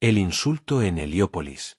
El insulto en Heliópolis.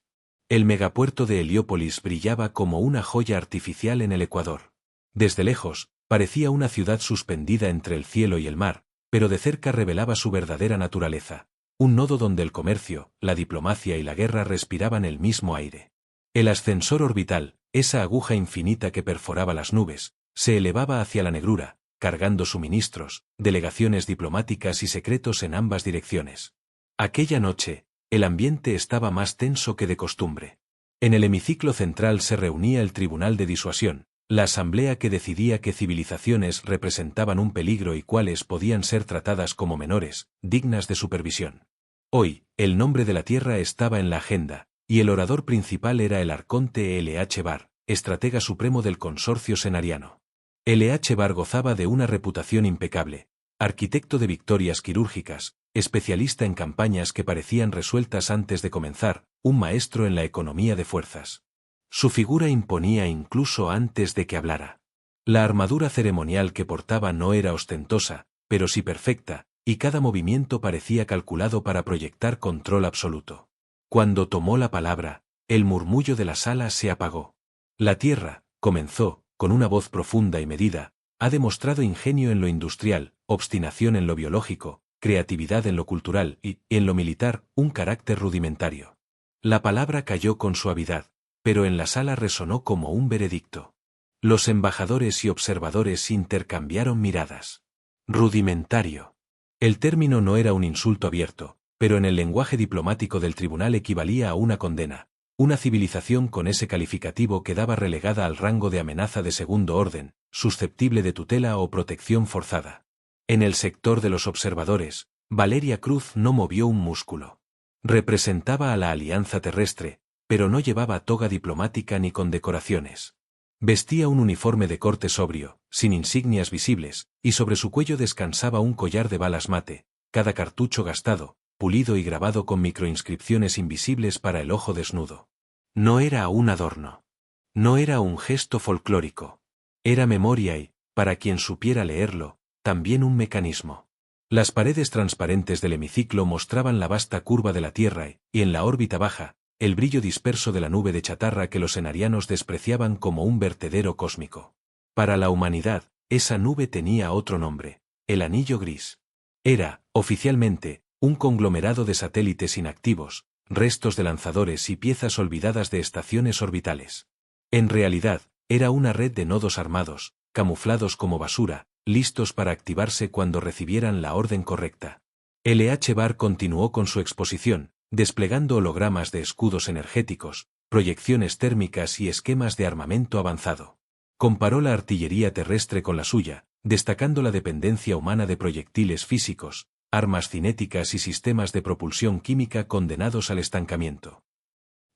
El megapuerto de Heliópolis brillaba como una joya artificial en el Ecuador. Desde lejos, parecía una ciudad suspendida entre el cielo y el mar, pero de cerca revelaba su verdadera naturaleza. Un nodo donde el comercio, la diplomacia y la guerra respiraban el mismo aire. El ascensor orbital, esa aguja infinita que perforaba las nubes, se elevaba hacia la negrura, cargando suministros, delegaciones diplomáticas y secretos en ambas direcciones. Aquella noche, el ambiente estaba más tenso que de costumbre. En el hemiciclo central se reunía el Tribunal de Disuasión, la asamblea que decidía qué civilizaciones representaban un peligro y cuáles podían ser tratadas como menores, dignas de supervisión. Hoy, el nombre de la Tierra estaba en la agenda, y el orador principal era el arconte L.H. Barr, estratega supremo del consorcio cenariano. L.H. Barr gozaba de una reputación impecable, arquitecto de victorias quirúrgicas, especialista en campañas que parecían resueltas antes de comenzar, un maestro en la economía de fuerzas. Su figura imponía incluso antes de que hablara. La armadura ceremonial que portaba no era ostentosa, pero sí perfecta, y cada movimiento parecía calculado para proyectar control absoluto. Cuando tomó la palabra, el murmullo de la sala se apagó. La Tierra, comenzó, con una voz profunda y medida, ha demostrado ingenio en lo industrial, obstinación en lo biológico, creatividad en lo cultural y, en lo militar, un carácter rudimentario. La palabra cayó con suavidad, pero en la sala resonó como un veredicto. Los embajadores y observadores intercambiaron miradas. Rudimentario. El término no era un insulto abierto, pero en el lenguaje diplomático del tribunal equivalía a una condena. Una civilización con ese calificativo quedaba relegada al rango de amenaza de segundo orden, susceptible de tutela o protección forzada. En el sector de los observadores, Valeria Cruz no movió un músculo. Representaba a la Alianza Terrestre, pero no llevaba toga diplomática ni condecoraciones. Vestía un uniforme de corte sobrio, sin insignias visibles, y sobre su cuello descansaba un collar de balas mate, cada cartucho gastado, pulido y grabado con microinscripciones invisibles para el ojo desnudo. No era un adorno. No era un gesto folclórico. Era memoria y, para quien supiera leerlo, también un mecanismo. Las paredes transparentes del hemiciclo mostraban la vasta curva de la Tierra y en la órbita baja, el brillo disperso de la nube de chatarra que los cenarianos despreciaban como un vertedero cósmico. Para la humanidad, esa nube tenía otro nombre, el anillo gris. Era, oficialmente, un conglomerado de satélites inactivos, restos de lanzadores y piezas olvidadas de estaciones orbitales. En realidad, era una red de nodos armados, camuflados como basura, listos para activarse cuando recibieran la orden correcta. L.H. Barr continuó con su exposición, desplegando hologramas de escudos energéticos, proyecciones térmicas y esquemas de armamento avanzado. Comparó la artillería terrestre con la suya, destacando la dependencia humana de proyectiles físicos, armas cinéticas y sistemas de propulsión química condenados al estancamiento.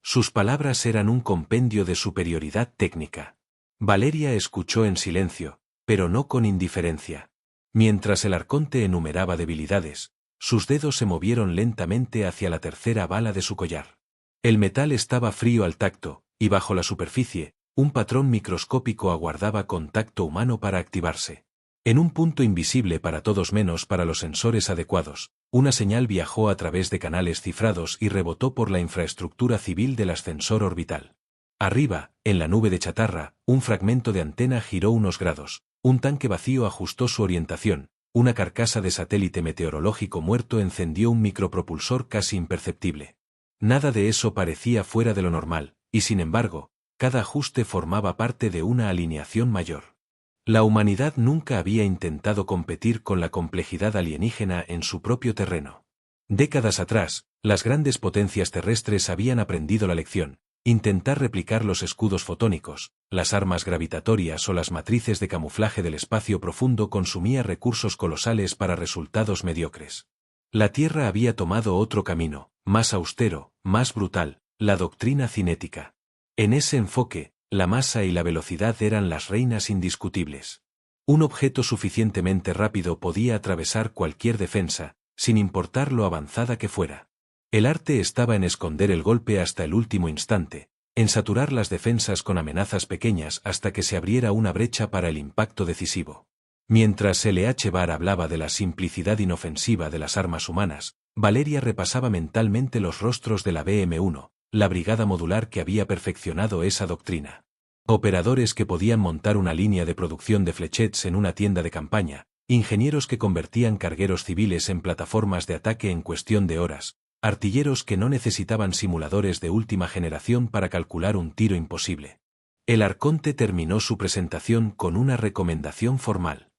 Sus palabras eran un compendio de superioridad técnica. Valeria escuchó en silencio, pero no con indiferencia. Mientras el arconte enumeraba debilidades, sus dedos se movieron lentamente hacia la tercera bala de su collar. El metal estaba frío al tacto, y bajo la superficie, un patrón microscópico aguardaba contacto humano para activarse. En un punto invisible para todos menos para los sensores adecuados, una señal viajó a través de canales cifrados y rebotó por la infraestructura civil del ascensor orbital. Arriba, en la nube de chatarra, un fragmento de antena giró unos grados, un tanque vacío ajustó su orientación, una carcasa de satélite meteorológico muerto encendió un micropropulsor casi imperceptible. Nada de eso parecía fuera de lo normal, y sin embargo, cada ajuste formaba parte de una alineación mayor. La humanidad nunca había intentado competir con la complejidad alienígena en su propio terreno. Décadas atrás, las grandes potencias terrestres habían aprendido la lección. Intentar replicar los escudos fotónicos, las armas gravitatorias o las matrices de camuflaje del espacio profundo consumía recursos colosales para resultados mediocres. La Tierra había tomado otro camino, más austero, más brutal, la doctrina cinética. En ese enfoque, la masa y la velocidad eran las reinas indiscutibles. Un objeto suficientemente rápido podía atravesar cualquier defensa, sin importar lo avanzada que fuera. El arte estaba en esconder el golpe hasta el último instante, en saturar las defensas con amenazas pequeñas hasta que se abriera una brecha para el impacto decisivo. Mientras L.H. Barr hablaba de la simplicidad inofensiva de las armas humanas, Valeria repasaba mentalmente los rostros de la BM-1, la brigada modular que había perfeccionado esa doctrina. Operadores que podían montar una línea de producción de flechettes en una tienda de campaña, ingenieros que convertían cargueros civiles en plataformas de ataque en cuestión de horas, artilleros que no necesitaban simuladores de última generación para calcular un tiro imposible. El arconte terminó su presentación con una recomendación formal.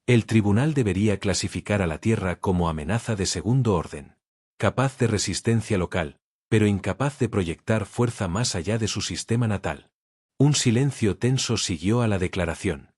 El tribunal debería clasificar a la Tierra como amenaza de segundo orden, capaz de resistencia local, pero incapaz de proyectar fuerza más allá de su sistema natal. Un silencio tenso siguió a la declaración.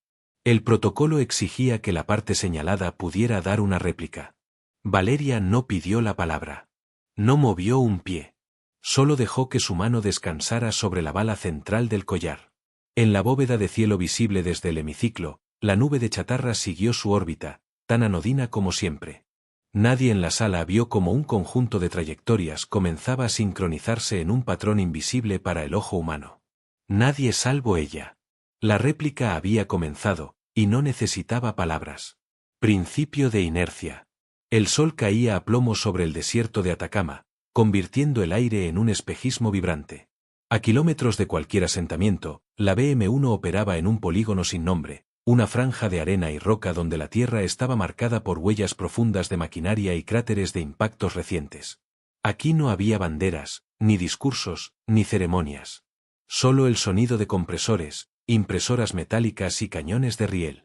El protocolo exigía que la parte señalada pudiera dar una réplica. Valeria no pidió la palabra. No movió un pie. Solo dejó que su mano descansara sobre la bala central del collar. En la bóveda de cielo visible desde el hemiciclo, la nube de chatarra siguió su órbita, tan anodina como siempre. Nadie en la sala vio cómo un conjunto de trayectorias comenzaba a sincronizarse en un patrón invisible para el ojo humano. Nadie salvo ella. La réplica había comenzado, y no necesitaba palabras. Principio de inercia. El sol caía a plomo sobre el desierto de Atacama, convirtiendo el aire en un espejismo vibrante. A kilómetros de cualquier asentamiento, la BM-1 operaba en un polígono sin nombre, una franja de arena y roca donde la tierra estaba marcada por huellas profundas de maquinaria y cráteres de impactos recientes. Aquí no había banderas, ni discursos, ni ceremonias. Solo el sonido de compresores, impresoras metálicas y cañones de riel.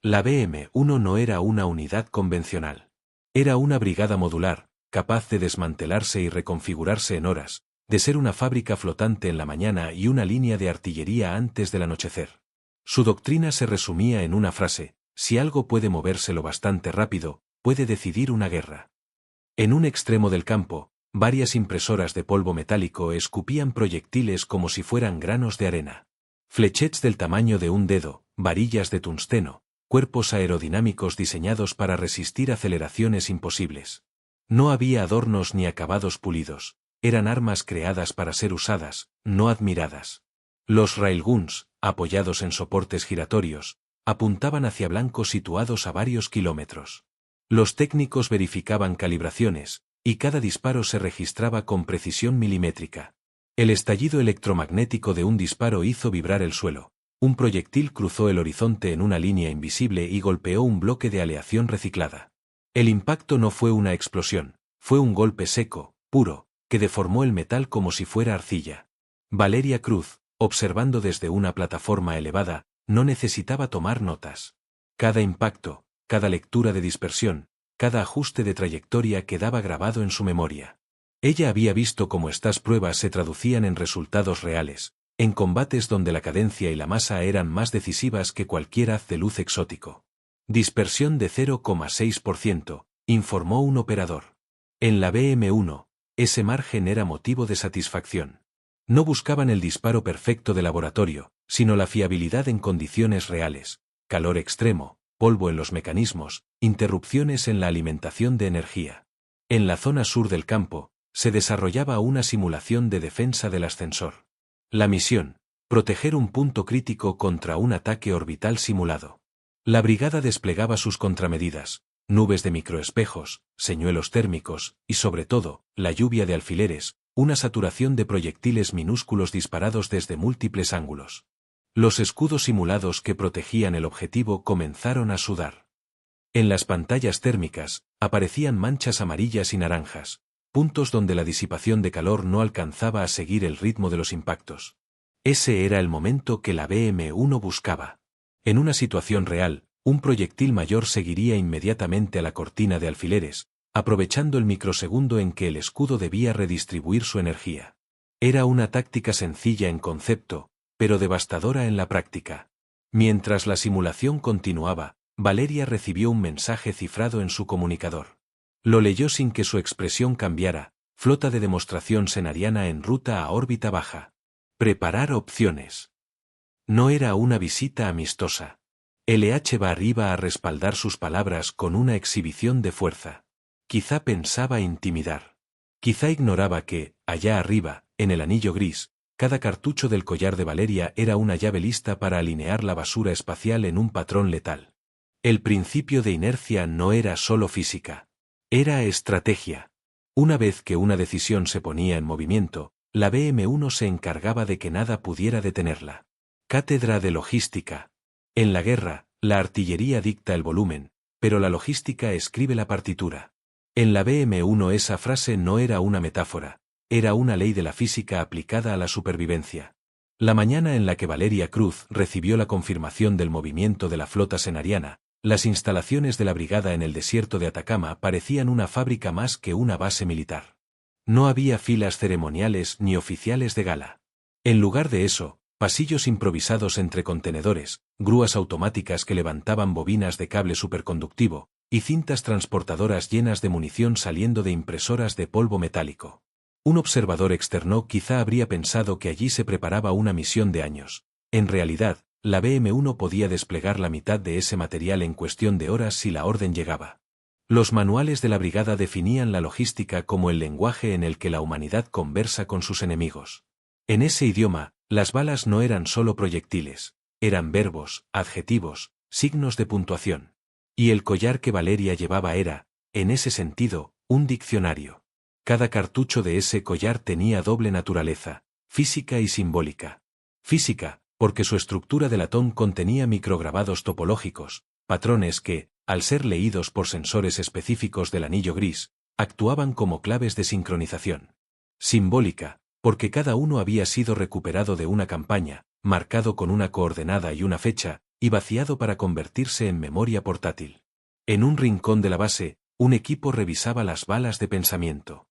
La BM-1 no era una unidad convencional. Era una brigada modular, capaz de desmantelarse y reconfigurarse en horas, de ser una fábrica flotante en la mañana y una línea de artillería antes del anochecer. Su doctrina se resumía en una frase: si algo puede moverse lo bastante rápido, puede decidir una guerra. En un extremo del campo, varias impresoras de polvo metálico escupían proyectiles como si fueran granos de arena. Flechettes del tamaño de un dedo, varillas de tungsteno, cuerpos aerodinámicos diseñados para resistir aceleraciones imposibles. No había adornos ni acabados pulidos, eran armas creadas para ser usadas, no admiradas. Los railguns, apoyados en soportes giratorios, apuntaban hacia blancos situados a varios kilómetros. Los técnicos verificaban calibraciones, y cada disparo se registraba con precisión milimétrica. El estallido electromagnético de un disparo hizo vibrar el suelo. Un proyectil cruzó el horizonte en una línea invisible y golpeó un bloque de aleación reciclada. El impacto no fue una explosión, fue un golpe seco, puro, que deformó el metal como si fuera arcilla. Valeria Cruz, observando desde una plataforma elevada, no necesitaba tomar notas. Cada impacto, cada lectura de dispersión, cada ajuste de trayectoria quedaba grabado en su memoria. Ella había visto cómo estas pruebas se traducían en resultados reales, en combates donde la cadencia y la masa eran más decisivas que cualquier haz de luz exótico. Dispersión de 0,6%, informó un operador. En la BM-1, ese margen era motivo de satisfacción. No buscaban el disparo perfecto de laboratorio, sino la fiabilidad en condiciones reales: calor extremo, polvo en los mecanismos, interrupciones en la alimentación de energía. En la zona sur del campo, se desarrollaba una simulación de defensa del ascensor. La misión: proteger un punto crítico contra un ataque orbital simulado. La brigada desplegaba sus contramedidas: nubes de microespejos, señuelos térmicos, y sobre todo, la lluvia de alfileres, una saturación de proyectiles minúsculos disparados desde múltiples ángulos. Los escudos simulados que protegían el objetivo comenzaron a sudar. En las pantallas térmicas, aparecían manchas amarillas y naranjas, puntos donde la disipación de calor no alcanzaba a seguir el ritmo de los impactos. Ese era el momento que la BM-1 buscaba. En una situación real, un proyectil mayor seguiría inmediatamente a la cortina de alfileres, aprovechando el microsegundo en que el escudo debía redistribuir su energía. Era una táctica sencilla en concepto, pero devastadora en la práctica. Mientras la simulación continuaba, Valeria recibió un mensaje cifrado en su comunicador. Lo leyó sin que su expresión cambiara: flota de demostración senariana en ruta a órbita baja. Preparar opciones. No era una visita amistosa. LH iba a respaldar sus palabras con una exhibición de fuerza. Quizá pensaba intimidar. Quizá ignoraba que, allá arriba, en el anillo gris, cada cartucho del collar de Valeria era una llave lista para alinear la basura espacial en un patrón letal. El principio de inercia no era solo física. Era estrategia. Una vez que una decisión se ponía en movimiento, la BM-1 se encargaba de que nada pudiera detenerla. Cátedra de logística. En la guerra, la artillería dicta el volumen, pero la logística escribe la partitura. En la BM-1 esa frase no era una metáfora, era una ley de la física aplicada a la supervivencia. La mañana en la que Valeria Cruz recibió la confirmación del movimiento de la flota senariana, las instalaciones de la brigada en el desierto de Atacama parecían una fábrica más que una base militar. No había filas ceremoniales ni oficiales de gala. En lugar de eso, pasillos improvisados entre contenedores, grúas automáticas que levantaban bobinas de cable superconductivo, y cintas transportadoras llenas de munición saliendo de impresoras de polvo metálico. Un observador externo quizá habría pensado que allí se preparaba una misión de años. En realidad, la BM-1 podía desplegar la mitad de ese material en cuestión de horas si la orden llegaba. Los manuales de la brigada definían la logística como el lenguaje en el que la humanidad conversa con sus enemigos. En ese idioma, las balas no eran solo proyectiles, eran verbos, adjetivos, signos de puntuación. Y el collar que Valeria llevaba era, en ese sentido, un diccionario. Cada cartucho de ese collar tenía doble naturaleza, física y simbólica. Física, porque su estructura de latón contenía micrograbados topológicos, patrones que, al ser leídos por sensores específicos del anillo gris, actuaban como claves de sincronización. Simbólica, porque cada uno había sido recuperado de una campaña, marcado con una coordenada y una fecha, y vaciado para convertirse en memoria portátil. En un rincón de la base, un equipo revisaba las balas de pensamiento.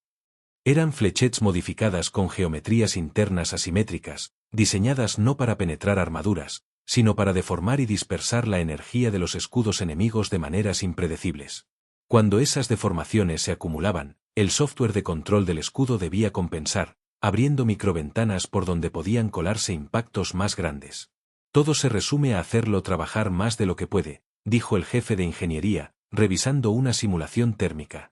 Eran fléchettes modificadas con geometrías internas asimétricas, diseñadas no para penetrar armaduras, sino para deformar y dispersar la energía de los escudos enemigos de maneras impredecibles. Cuando esas deformaciones se acumulaban, el software de control del escudo debía compensar, abriendo microventanas por donde podían colarse impactos más grandes. Todo se resume a hacerlo trabajar más de lo que puede, dijo el jefe de ingeniería, revisando una simulación térmica.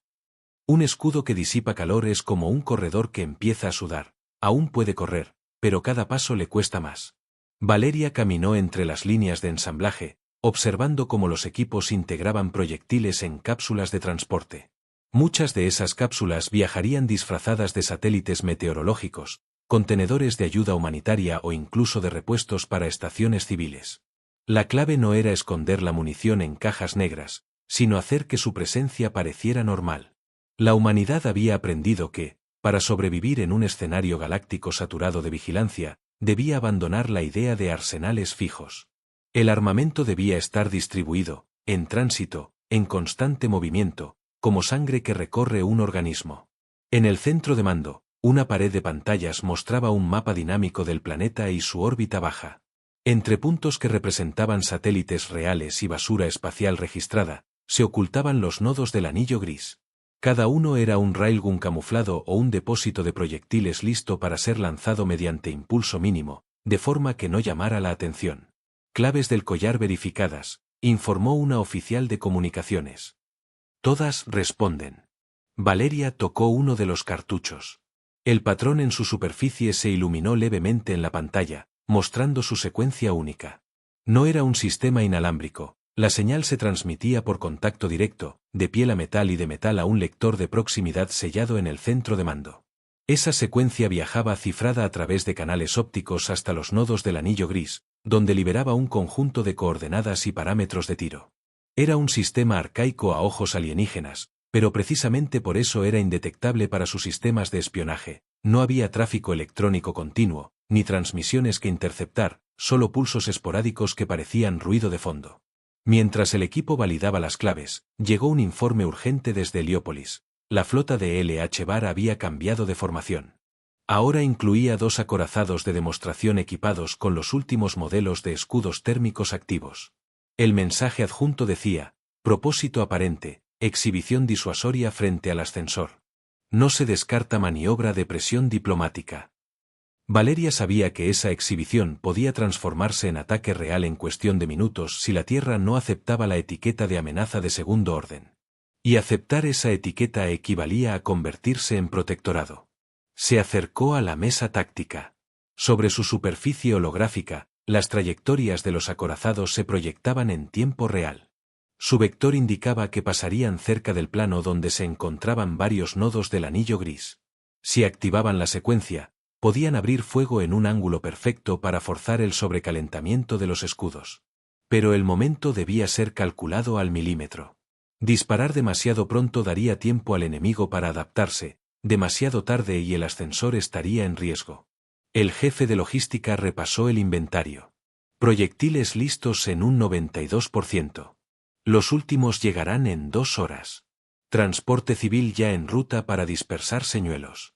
Un escudo que disipa calor es como un corredor que empieza a sudar, aún puede correr, pero cada paso le cuesta más. Valeria caminó entre las líneas de ensamblaje, observando cómo los equipos integraban proyectiles en cápsulas de transporte. Muchas de esas cápsulas viajarían disfrazadas de satélites meteorológicos, contenedores de ayuda humanitaria o incluso de repuestos para estaciones civiles. La clave no era esconder la munición en cajas negras, sino hacer que su presencia pareciera normal. La humanidad había aprendido que, para sobrevivir en un escenario galáctico saturado de vigilancia, debía abandonar la idea de arsenales fijos. El armamento debía estar distribuido, en tránsito, en constante movimiento, como sangre que recorre un organismo. En el centro de mando, una pared de pantallas mostraba un mapa dinámico del planeta y su órbita baja. Entre puntos que representaban satélites reales y basura espacial registrada, se ocultaban los nodos del anillo gris. Cada uno era un railgun camuflado o un depósito de proyectiles listo para ser lanzado mediante impulso mínimo, de forma que no llamara la atención. Claves del collar verificadas, informó una oficial de comunicaciones. Todas responden. Valeria tocó uno de los cartuchos. El patrón en su superficie se iluminó levemente en la pantalla, mostrando su secuencia única. No era un sistema inalámbrico. La señal se transmitía por contacto directo, de piel a metal y de metal a un lector de proximidad sellado en el centro de mando. Esa secuencia viajaba cifrada a través de canales ópticos hasta los nodos del anillo gris, donde liberaba un conjunto de coordenadas y parámetros de tiro. Era un sistema arcaico a ojos alienígenas, pero precisamente por eso era indetectable para sus sistemas de espionaje. No había tráfico electrónico continuo, ni transmisiones que interceptar, solo pulsos esporádicos que parecían ruido de fondo. Mientras el equipo validaba las claves, llegó un informe urgente desde Heliópolis. La flota de LH-Bar había cambiado de formación. Ahora incluía 2 acorazados de demostración equipados con los últimos modelos de escudos térmicos activos. El mensaje adjunto decía: propósito aparente, exhibición disuasoria frente al ascensor. No se descarta maniobra de presión diplomática. Valeria sabía que esa exhibición podía transformarse en ataque real en cuestión de minutos si la Tierra no aceptaba la etiqueta de amenaza de segundo orden. Y aceptar esa etiqueta equivalía a convertirse en protectorado. Se acercó a la mesa táctica. Sobre su superficie holográfica, las trayectorias de los acorazados se proyectaban en tiempo real. Su vector indicaba que pasarían cerca del plano donde se encontraban varios nodos del anillo gris. Si activaban la secuencia, podían abrir fuego en un ángulo perfecto para forzar el sobrecalentamiento de los escudos. Pero el momento debía ser calculado al milímetro. Disparar demasiado pronto daría tiempo al enemigo para adaptarse, demasiado tarde y el ascensor estaría en riesgo. El jefe de logística repasó el inventario. Proyectiles listos en un 92%. Los últimos llegarán en 2 horas. Transporte civil ya en ruta para dispersar señuelos.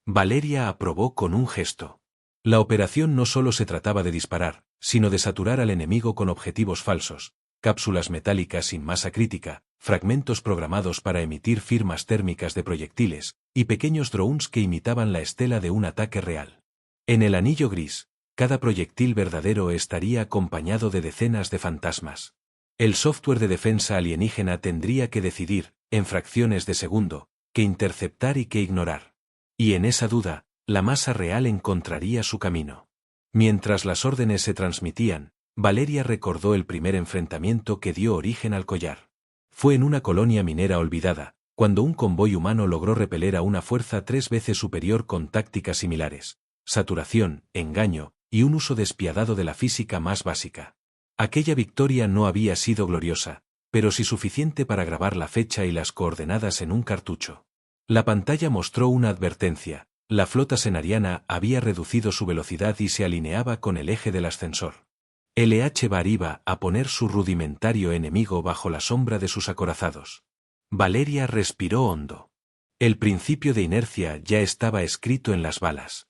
Valeria aprobó con un gesto. La operación no solo se trataba de disparar, sino de saturar al enemigo con objetivos falsos, cápsulas metálicas sin masa crítica, fragmentos programados para emitir firmas térmicas de proyectiles, y pequeños drones que imitaban la estela de un ataque real. En el anillo gris, cada proyectil verdadero estaría acompañado de decenas de fantasmas. El software de defensa alienígena tendría que decidir, en fracciones de segundo, qué interceptar y qué ignorar. Y en esa duda, la masa real encontraría su camino. Mientras las órdenes se transmitían, Valeria recordó el primer enfrentamiento que dio origen al collar. Fue en una colonia minera olvidada, cuando un convoy humano logró repeler a una fuerza 3 veces superior con tácticas similares: saturación, engaño, y un uso despiadado de la física más básica. Aquella victoria no había sido gloriosa, pero sí suficiente para grabar la fecha y las coordenadas en un cartucho. La pantalla mostró una advertencia: la flota senariana había reducido su velocidad y se alineaba con el eje del ascensor. LH-Bar iba a poner su rudimentario enemigo bajo la sombra de sus acorazados. Valeria respiró hondo. El principio de inercia ya estaba escrito en las balas.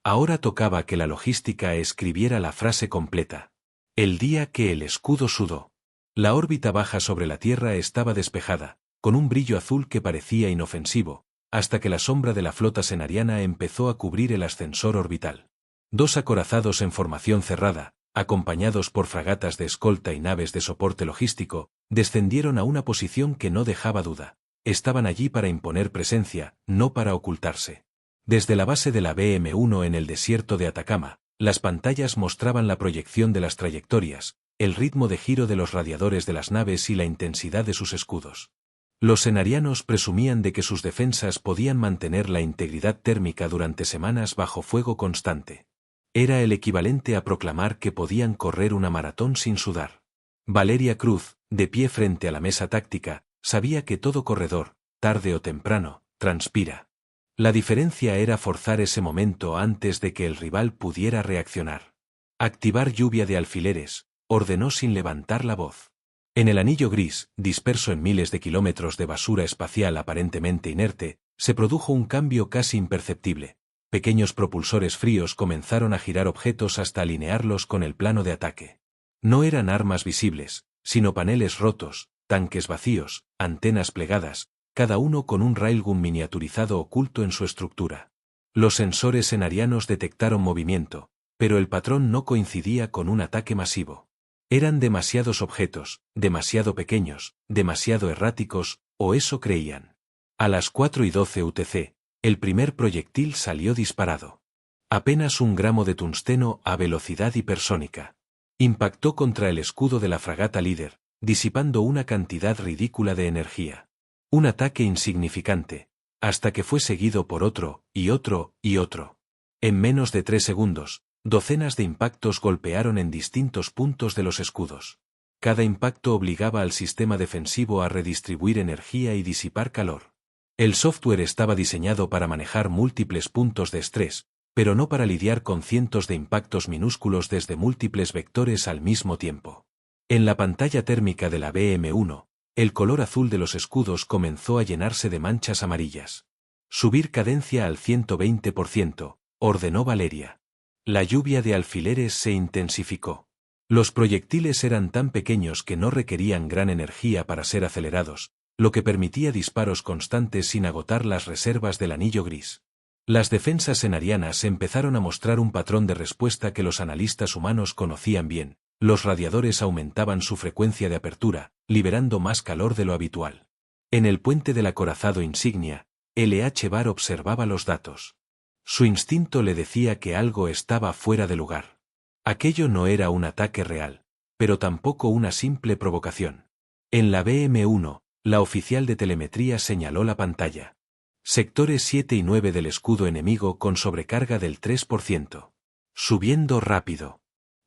Ahora tocaba que la logística escribiera la frase completa. El día que el escudo sudó. La órbita baja sobre la Tierra estaba despejada, con un brillo azul que parecía inofensivo, hasta que la sombra de la flota senariana empezó a cubrir el ascensor orbital. 2 acorazados en formación cerrada, acompañados por fragatas de escolta y naves de soporte logístico, descendieron a una posición que no dejaba duda. Estaban allí para imponer presencia, no para ocultarse. Desde la base de la BM-1 en el desierto de Atacama, las pantallas mostraban la proyección de las trayectorias, el ritmo de giro de los radiadores de las naves y la intensidad de sus escudos. Los senarianos presumían de que sus defensas podían mantener la integridad térmica durante semanas bajo fuego constante. Era el equivalente a proclamar que podían correr una maratón sin sudar. Valeria Cruz, de pie frente a la mesa táctica, sabía que todo corredor, tarde o temprano, transpira. La diferencia era forzar ese momento antes de que el rival pudiera reaccionar. Activar lluvia de alfileres, ordenó sin levantar la voz. En el anillo gris, disperso en miles de kilómetros de basura espacial aparentemente inerte, se produjo un cambio casi imperceptible. Pequeños propulsores fríos comenzaron a girar objetos hasta alinearlos con el plano de ataque. No eran armas visibles, sino paneles rotos, tanques vacíos, antenas plegadas, cada uno con un railgun miniaturizado oculto en su estructura. Los sensores senarianos detectaron movimiento, pero el patrón no coincidía con un ataque masivo. Eran demasiados objetos, demasiado pequeños, demasiado erráticos, o eso creían. A las 4:12 UTC, el primer proyectil salió disparado. Apenas 1 gramo de tungsteno a velocidad hipersónica. Impactó contra el escudo de la fragata líder, disipando una cantidad ridícula de energía. Un ataque insignificante, hasta que fue seguido por otro, y otro, y otro. En menos de 3 segundos, docenas de impactos golpearon en distintos puntos de los escudos. Cada impacto obligaba al sistema defensivo a redistribuir energía y disipar calor. El software estaba diseñado para manejar múltiples puntos de estrés, pero no para lidiar con cientos de impactos minúsculos desde múltiples vectores al mismo tiempo. En la pantalla térmica de la BM-1, el color azul de los escudos comenzó a llenarse de manchas amarillas. Subir cadencia al 120%, ordenó Valeria. La lluvia de alfileres se intensificó. Los proyectiles eran tan pequeños que no requerían gran energía para ser acelerados, lo que permitía disparos constantes sin agotar las reservas del anillo gris. Las defensas senarianas empezaron a mostrar un patrón de respuesta que los analistas humanos conocían bien. Los radiadores aumentaban su frecuencia de apertura, liberando más calor de lo habitual. En el puente del acorazado insignia, LH-Bar observaba los datos. Su instinto le decía que algo estaba fuera de lugar. Aquello no era un ataque real, pero tampoco una simple provocación. En la BM-1, la oficial de telemetría señaló la pantalla. Sectores 7 y 9 del escudo enemigo con sobrecarga del 3%. Subiendo rápido.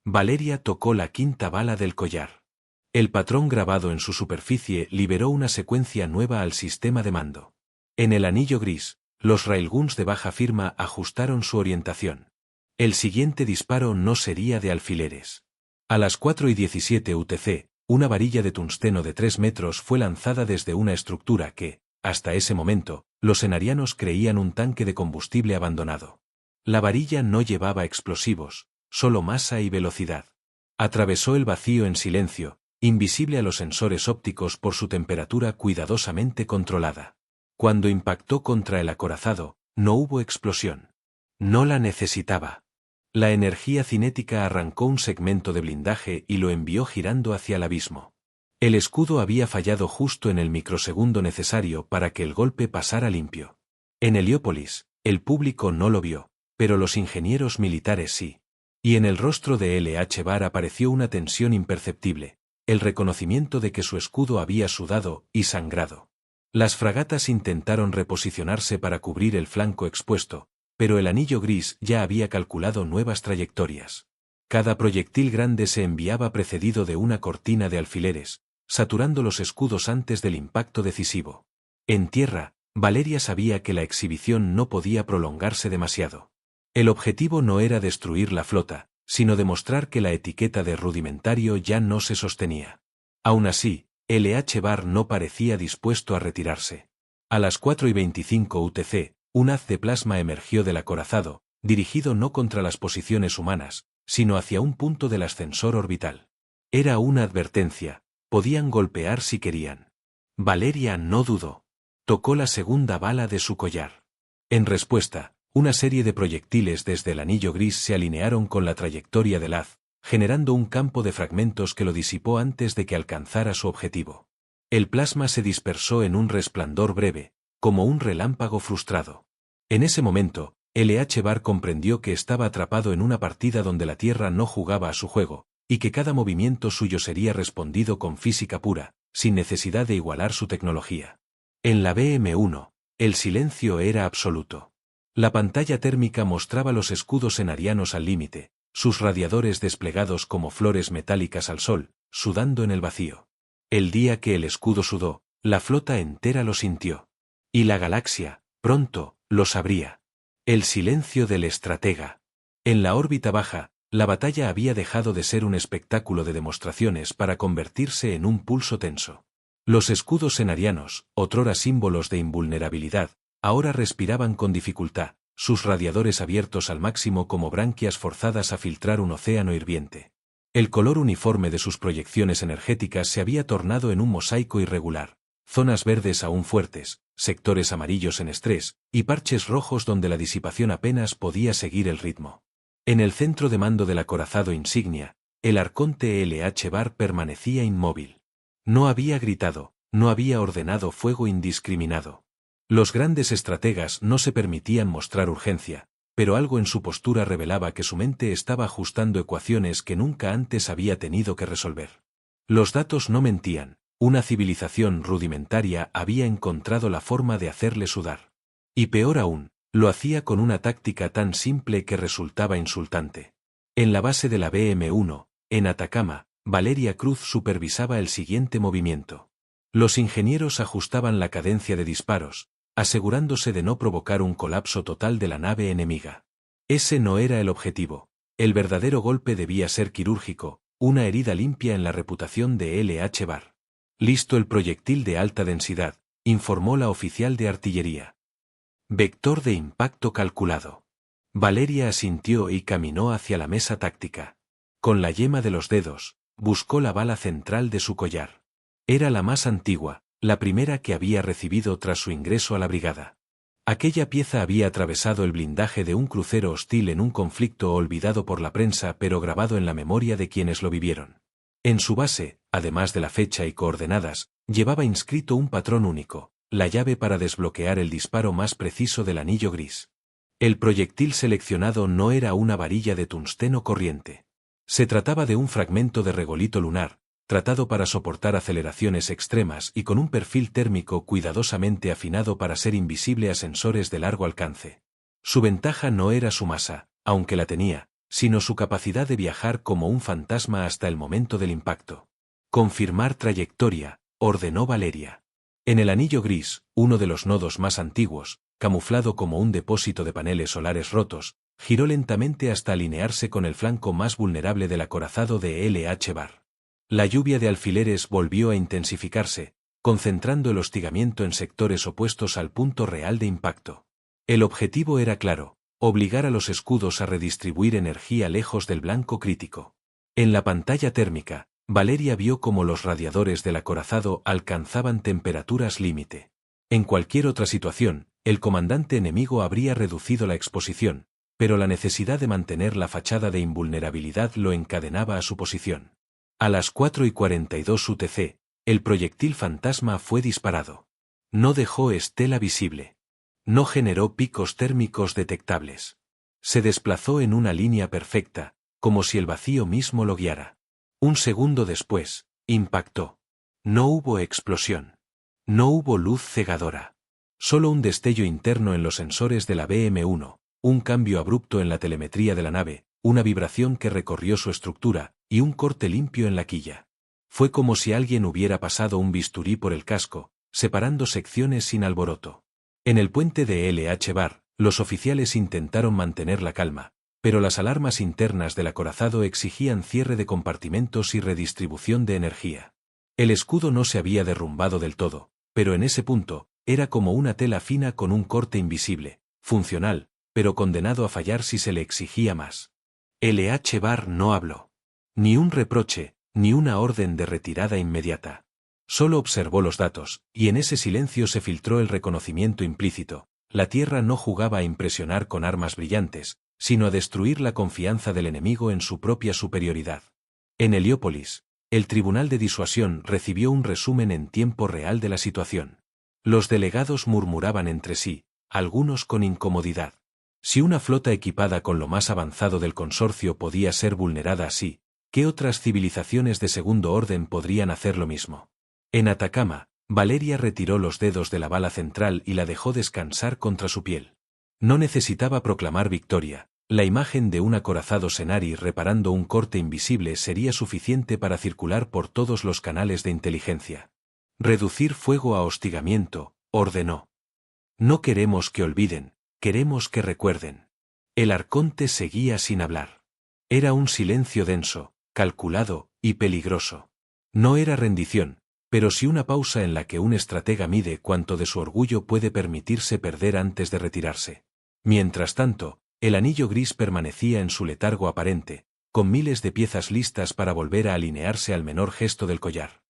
Valeria tocó la quinta bala del collar. El patrón grabado en su superficie liberó una secuencia nueva al sistema de mando. En el anillo gris, los railguns de baja firma ajustaron su orientación. El siguiente disparo no sería de alfileres. A las 4:17 UTC, una varilla de tungsteno de 3 metros fue lanzada desde una estructura que, hasta ese momento, los enarianos creían un tanque de combustible abandonado. La varilla no llevaba explosivos, solo masa y velocidad. Atravesó el vacío en silencio, invisible a los sensores ópticos por su temperatura cuidadosamente controlada. Cuando impactó contra el acorazado, no hubo explosión. No la necesitaba. La energía cinética arrancó un segmento de blindaje y lo envió girando hacia el abismo. El escudo había fallado justo en el microsegundo necesario para que el golpe pasara limpio. En Heliópolis, el público no lo vio, pero los ingenieros militares sí. Y en el rostro de L.H. Barr apareció una tensión imperceptible, el reconocimiento de que su escudo había sudado y sangrado. Las fragatas intentaron reposicionarse para cubrir el flanco expuesto, pero el anillo gris ya había calculado nuevas trayectorias. Cada proyectil grande se enviaba precedido de una cortina de alfileres, saturando los escudos antes del impacto decisivo. En tierra, Valeria sabía que la exhibición no podía prolongarse demasiado. El objetivo no era destruir la flota, sino demostrar que la etiqueta de rudimentario ya no se sostenía. Aún así, L.H. Barr no parecía dispuesto a retirarse. A las 4:25 UTC, un haz de plasma emergió del acorazado, dirigido no contra las posiciones humanas, sino hacia un punto del ascensor orbital. Era una advertencia, podían golpear si querían. Valeria no dudó. Tocó la segunda bala de su collar. En respuesta, una serie de proyectiles desde el anillo gris se alinearon con la trayectoria del haz, generando un campo de fragmentos que lo disipó antes de que alcanzara su objetivo. El plasma se dispersó en un resplandor breve, como un relámpago frustrado. En ese momento, L.H. Barr comprendió que estaba atrapado en una partida donde la Tierra no jugaba a su juego, y que cada movimiento suyo sería respondido con física pura, sin necesidad de igualar su tecnología. En la BM-1, el silencio era absoluto. La pantalla térmica mostraba los escudos enarianos al límite, sus radiadores desplegados como flores metálicas al sol, sudando en el vacío. El día que el escudo sudó, la flota entera lo sintió. Y la galaxia, pronto, lo sabría. El silencio del estratega. En la órbita baja, la batalla había dejado de ser un espectáculo de demostraciones para convertirse en un pulso tenso. Los escudos enarianos, otrora símbolos de invulnerabilidad, ahora respiraban con dificultad, sus radiadores abiertos al máximo como branquias forzadas a filtrar un océano hirviente. El color uniforme de sus proyecciones energéticas se había tornado en un mosaico irregular, zonas verdes aún fuertes, sectores amarillos en estrés, y parches rojos donde la disipación apenas podía seguir el ritmo. En el centro de mando del acorazado insignia, el arconte L.H. Barr permanecía inmóvil. No había gritado, no había ordenado fuego indiscriminado. Los grandes estrategas no se permitían mostrar urgencia, pero algo en su postura revelaba que su mente estaba ajustando ecuaciones que nunca antes había tenido que resolver. Los datos no mentían, una civilización rudimentaria había encontrado la forma de hacerle sudar. Y peor aún, lo hacía con una táctica tan simple que resultaba insultante. En la base de la BM-1, en Atacama, Valeria Cruz supervisaba el siguiente movimiento. Los ingenieros ajustaban la cadencia de disparos, asegurándose de no provocar un colapso total de la nave enemiga. Ese no era el objetivo. El verdadero golpe debía ser quirúrgico, una herida limpia en la reputación de L.H. Barr. Listo el proyectil de alta densidad, informó la oficial de artillería. Vector de impacto calculado. Valeria asintió y caminó hacia la mesa táctica. Con la yema de los dedos, buscó la bala central de su collar. Era la más antigua, la primera que había recibido tras su ingreso a la brigada. Aquella pieza había atravesado el blindaje de un crucero hostil en un conflicto olvidado por la prensa pero grabado en la memoria de quienes lo vivieron. En su base, además de la fecha y coordenadas, llevaba inscrito un patrón único, la llave para desbloquear el disparo más preciso del anillo gris. El proyectil seleccionado no era una varilla de tungsteno corriente. Se trataba de un fragmento de regolito lunar, tratado para soportar aceleraciones extremas y con un perfil térmico cuidadosamente afinado para ser invisible a sensores de largo alcance. Su ventaja no era su masa, aunque la tenía, sino su capacidad de viajar como un fantasma hasta el momento del impacto. Confirmar trayectoria, ordenó Valeria. En el anillo gris, uno de los nodos más antiguos, camuflado como un depósito de paneles solares rotos, giró lentamente hasta alinearse con el flanco más vulnerable del acorazado de LH-Bar. La lluvia de alfileres volvió a intensificarse, concentrando el hostigamiento en sectores opuestos al punto real de impacto. El objetivo era claro: obligar a los escudos a redistribuir energía lejos del blanco crítico. En la pantalla térmica, Valeria vio cómo los radiadores del acorazado alcanzaban temperaturas límite. En cualquier otra situación, el comandante enemigo habría reducido la exposición, pero la necesidad de mantener la fachada de invulnerabilidad lo encadenaba a su posición. A las 4:42 UTC, el proyectil fantasma fue disparado. No dejó estela visible. No generó picos térmicos detectables. Se desplazó en una línea perfecta, como si el vacío mismo lo guiara. Un segundo después, impactó. No hubo explosión. No hubo luz cegadora. Solo un destello interno en los sensores de la BM-1, un cambio abrupto en la telemetría de la nave, una vibración que recorrió su estructura, y un corte limpio en la quilla. Fue como si alguien hubiera pasado un bisturí por el casco, separando secciones sin alboroto. En el puente de LH-Bar, los oficiales intentaron mantener la calma, pero las alarmas internas del acorazado exigían cierre de compartimentos y redistribución de energía. El escudo no se había derrumbado del todo, pero en ese punto, era como una tela fina con un corte invisible, funcional, pero condenado a fallar si se le exigía más. LH-Bar no habló. Ni un reproche, ni una orden de retirada inmediata. Solo observó los datos, y en ese silencio se filtró el reconocimiento implícito: la Tierra no jugaba a impresionar con armas brillantes, sino a destruir la confianza del enemigo en su propia superioridad. En Heliópolis, el Tribunal de Disuasión recibió un resumen en tiempo real de la situación. Los delegados murmuraban entre sí, algunos con incomodidad. Si una flota equipada con lo más avanzado del consorcio podía ser vulnerada así, ¿qué otras civilizaciones de segundo orden podrían hacer lo mismo? En Atacama, Valeria retiró los dedos de la bala central y la dejó descansar contra su piel. No necesitaba proclamar victoria. La imagen de un acorazado Senari reparando un corte invisible sería suficiente para circular por todos los canales de inteligencia. Reducir fuego a hostigamiento, ordenó. No queremos que olviden, queremos que recuerden. El arconte seguía sin hablar. Era un silencio denso, calculado y peligroso. No era rendición, pero sí una pausa en la que un estratega mide cuánto de su orgullo puede permitirse perder antes de retirarse. Mientras tanto, el anillo gris permanecía en su letargo aparente, con miles de piezas listas para volver a alinearse al menor gesto del collar.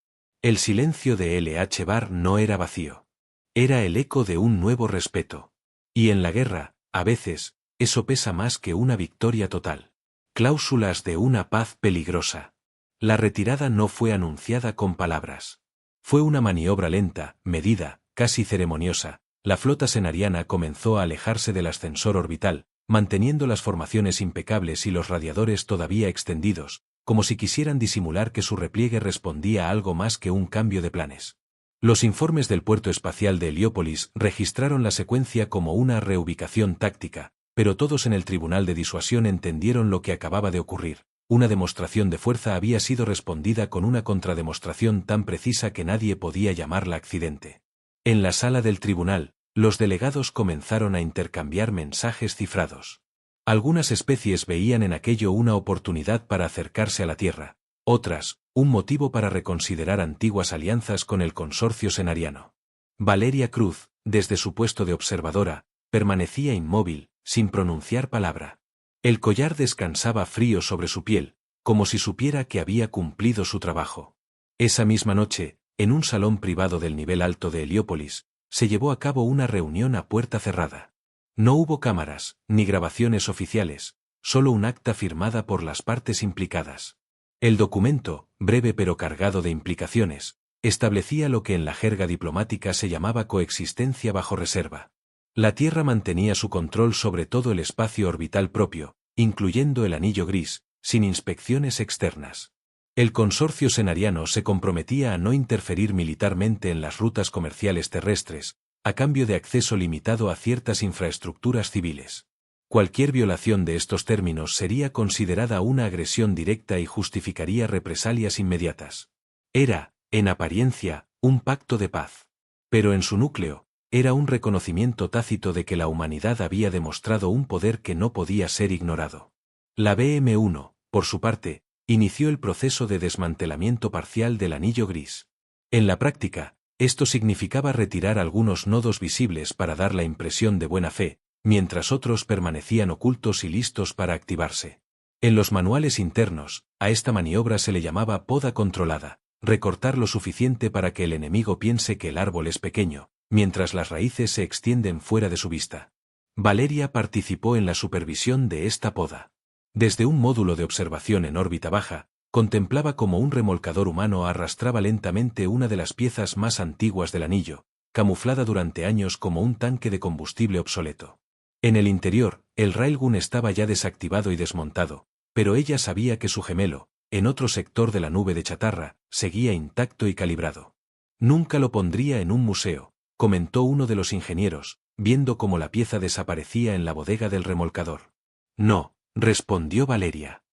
El silencio de LH-Bar no era vacío. Era el eco de un nuevo respeto. Y en la guerra, a veces, eso pesa más que una victoria total. Cláusulas de una paz peligrosa. La retirada no fue anunciada con palabras. Fue una maniobra lenta, medida, casi ceremoniosa. La flota senariana comenzó a alejarse del ascensor orbital, manteniendo las formaciones impecables y los radiadores todavía extendidos, como si quisieran disimular que su repliegue respondía a algo más que un cambio de planes. Los informes del puerto espacial de Heliópolis registraron la secuencia como una reubicación táctica, pero todos en el Tribunal de Disuasión entendieron lo que acababa de ocurrir. Una demostración de fuerza había sido respondida con una contrademostración tan precisa que nadie podía llamarla accidente. En la sala del tribunal, los delegados comenzaron a intercambiar mensajes cifrados. Algunas especies veían en aquello una oportunidad para acercarse a la Tierra, otras, un motivo para reconsiderar antiguas alianzas con el consorcio senariano. Valeria Cruz, desde su puesto de observadora, permanecía inmóvil, sin pronunciar palabra. El collar descansaba frío sobre su piel, como si supiera que había cumplido su trabajo. Esa misma noche, en un salón privado del nivel alto de Heliópolis, se llevó a cabo una reunión a puerta cerrada. No hubo cámaras, ni grabaciones oficiales, solo un acta firmada por las partes implicadas. El documento, breve pero cargado de implicaciones, establecía lo que en la jerga diplomática se llamaba coexistencia bajo reserva. La Tierra mantenía su control sobre todo el espacio orbital propio, incluyendo el anillo gris, sin inspecciones externas. El consorcio cenariano se comprometía a no interferir militarmente en las rutas comerciales terrestres, a cambio de acceso limitado a ciertas infraestructuras civiles. Cualquier violación de estos términos sería considerada una agresión directa y justificaría represalias inmediatas. Era, en apariencia, un pacto de paz. Pero en su núcleo, era un reconocimiento tácito de que la humanidad había demostrado un poder que no podía ser ignorado. La BM-1, por su parte, inició el proceso de desmantelamiento parcial del anillo gris. En la práctica, esto significaba retirar algunos nodos visibles para dar la impresión de buena fe, mientras otros permanecían ocultos y listos para activarse. En los manuales internos, a esta maniobra se le llamaba poda controlada, recortar lo suficiente para que el enemigo piense que el árbol es pequeño, mientras las raíces se extienden fuera de su vista. Valeria participó en la supervisión de esta poda. Desde un módulo de observación en órbita baja, contemplaba cómo un remolcador humano arrastraba lentamente una de las piezas más antiguas del anillo, camuflada durante años como un tanque de combustible obsoleto. En el interior, el railgun estaba ya desactivado y desmontado, pero ella sabía que su gemelo, en otro sector de la nube de chatarra, seguía intacto y calibrado. Nunca lo pondría en un museo, comentó uno de los ingenieros, viendo cómo la pieza desaparecía en la bodega del remolcador. No, respondió Valeria.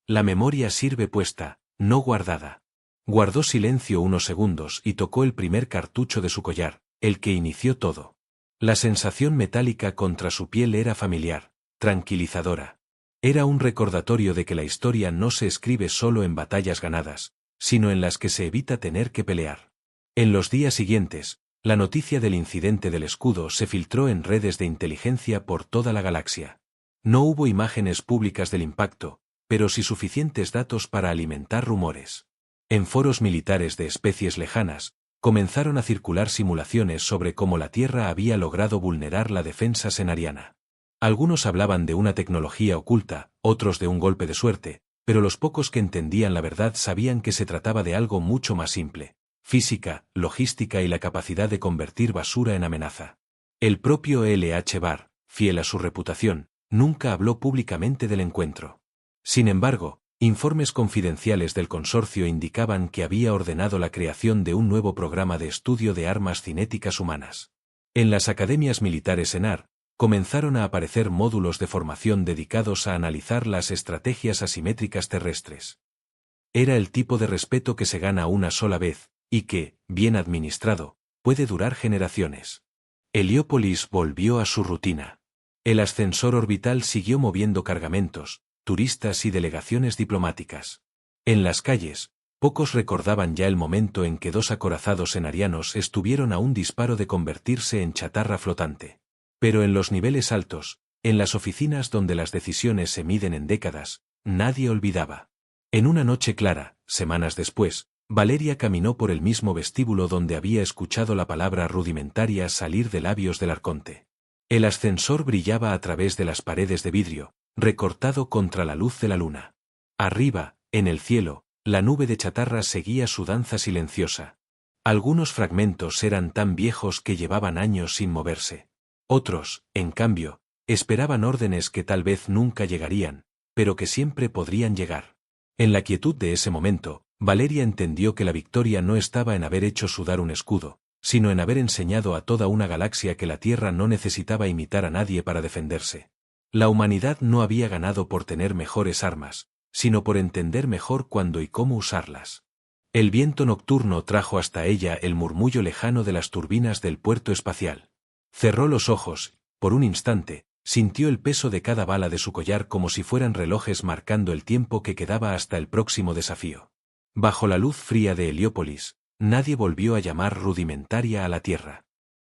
La memoria sirve puesta, no guardada. Guardó silencio unos segundos y tocó el primer cartucho de su collar, el que inició todo. La sensación metálica contra su piel era familiar, tranquilizadora. Era un recordatorio de que la historia no se escribe solo en batallas ganadas, sino en las que se evita tener que pelear. En los días siguientes, la noticia del incidente del escudo se filtró en redes de inteligencia por toda la galaxia. No hubo imágenes públicas del impacto, pero sí suficientes datos para alimentar rumores. En foros militares de especies lejanas, comenzaron a circular simulaciones sobre cómo la Tierra había logrado vulnerar la defensa cenariana. Algunos hablaban de una tecnología oculta, otros de un golpe de suerte, pero los pocos que entendían la verdad sabían que se trataba de algo mucho más simple: física, logística y la capacidad de convertir basura en amenaza. El propio L.H. Barr, fiel a su reputación, nunca habló públicamente del encuentro. Sin embargo, informes confidenciales del consorcio indicaban que había ordenado la creación de un nuevo programa de estudio de armas cinéticas humanas. En las academias militares ENAR, comenzaron a aparecer módulos de formación dedicados a analizar las estrategias asimétricas terrestres. Era el tipo de respeto que se gana una sola vez, y que, bien administrado, puede durar generaciones. Heliópolis volvió a su rutina. El ascensor orbital siguió moviendo cargamentos, turistas y delegaciones diplomáticas. En las calles, pocos recordaban ya el momento en que dos acorazados cenarianos estuvieron a un disparo de convertirse en chatarra flotante. Pero en los niveles altos, en las oficinas donde las decisiones se miden en décadas, nadie olvidaba. En una noche clara, semanas después, Valeria caminó por el mismo vestíbulo donde había escuchado la palabra rudimentaria salir de labios del arconte. El ascensor brillaba a través de las paredes de vidrio, recortado contra la luz de la luna. Arriba, en el cielo, la nube de chatarra seguía su danza silenciosa. Algunos fragmentos eran tan viejos que llevaban años sin moverse. Otros, en cambio, esperaban órdenes que tal vez nunca llegarían, pero que siempre podrían llegar. En la quietud de ese momento, Valeria entendió que la victoria no estaba en haber hecho sudar un escudo, sino en haber enseñado a toda una galaxia que la Tierra no necesitaba imitar a nadie para defenderse. La humanidad no había ganado por tener mejores armas, sino por entender mejor cuándo y cómo usarlas. El viento nocturno trajo hasta ella el murmullo lejano de las turbinas del puerto espacial. Cerró los ojos, por un instante, sintió el peso de cada bala de su collar como si fueran relojes marcando el tiempo que quedaba hasta el próximo desafío. Bajo la luz fría de Heliópolis, nadie volvió a llamar rudimentaria a la Tierra.